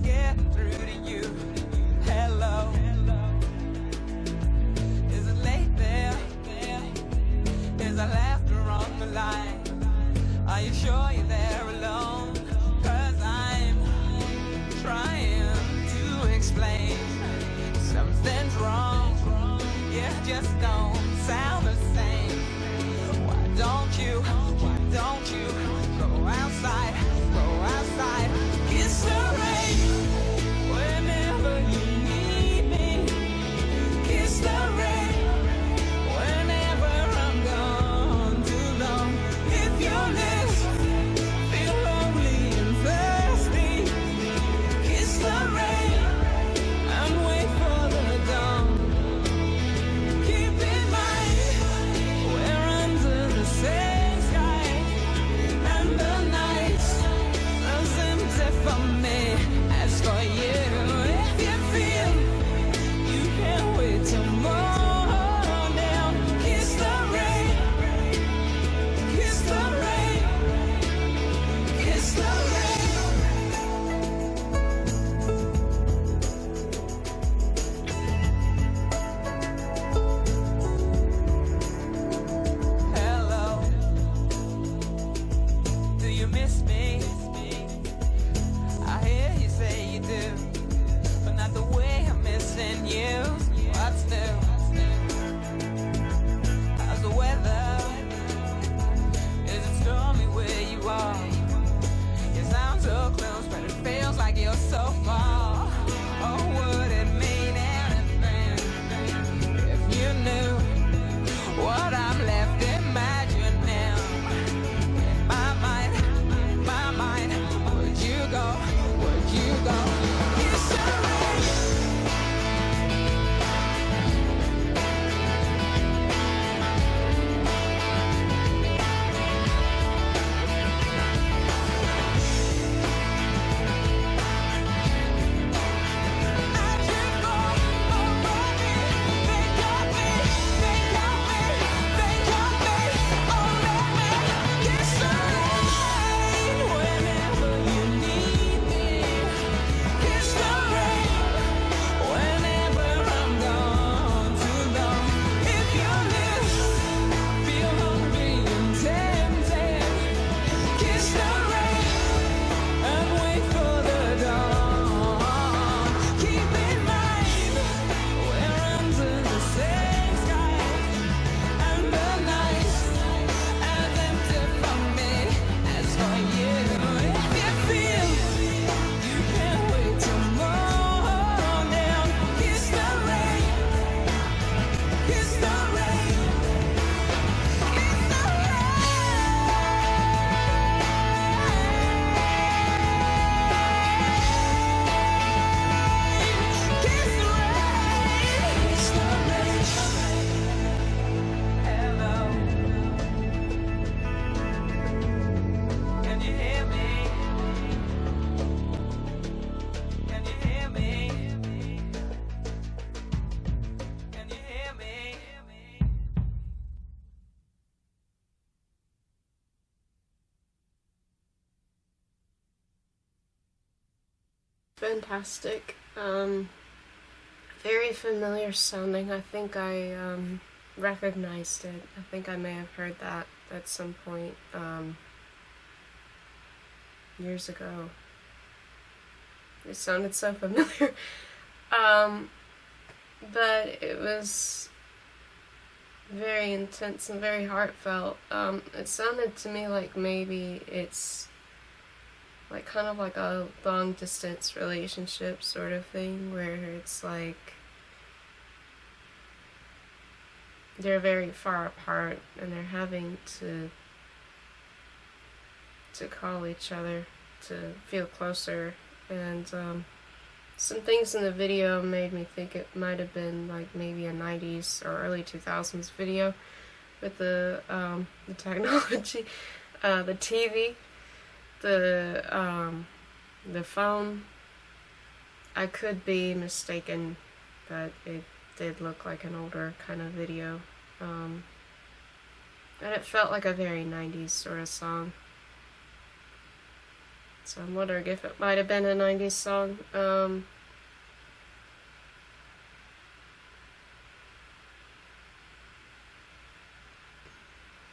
get through to you. Hello, is it late there? Is our laughter on the line? Are you sure you're there alone? 'Cause I'm trying to explain something's wrong. You just don't sound the same. Why don't you go outside, kiss the rain whenever you need me, kiss the rain whenever I'm gone too long. If you live, feel lonely and thirsty, kiss the rain and wait for the dawn. Keep in mind we're under the same sky, and the night is empty for me. As for you, if you feel you can't wait till morning, kiss the rain, kiss the rain, kiss the rain. Hello, do you miss me? I hear you say you do, but not the way I'm missing you. What's new? How's the weather? Is it stormy where you are? You sound so close, but it feels like you're so far. Oh, would it mean anything if you knew what I'm left imagining? My mind, would you go? Kiss the rain. Fantastic. Very familiar sounding. I think I recognized it. I think I may have heard that at some point years ago. It sounded so familiar. But it was very intense and very heartfelt. It sounded to me like maybe it's like kind of like a long distance relationship sort of thing, where it's like they're very far apart and they're having to call each other to feel closer. And some things in the video made me think it might have been like maybe a 90s or early 2000s video with the technology, the TV, the phone. I could be mistaken, but it did look like an older kind of video. And it felt like a very 90s sort of song. So I'm wondering if it might have been a 90s song.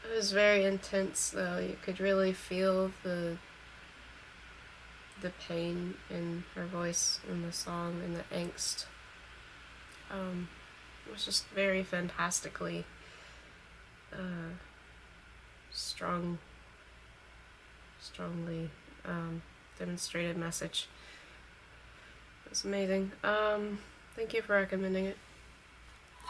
It was very intense though. You could really feel the pain in her voice in the song and the angst. It was just very fantastically strongly demonstrated message. It was amazing. Thank you for recommending it.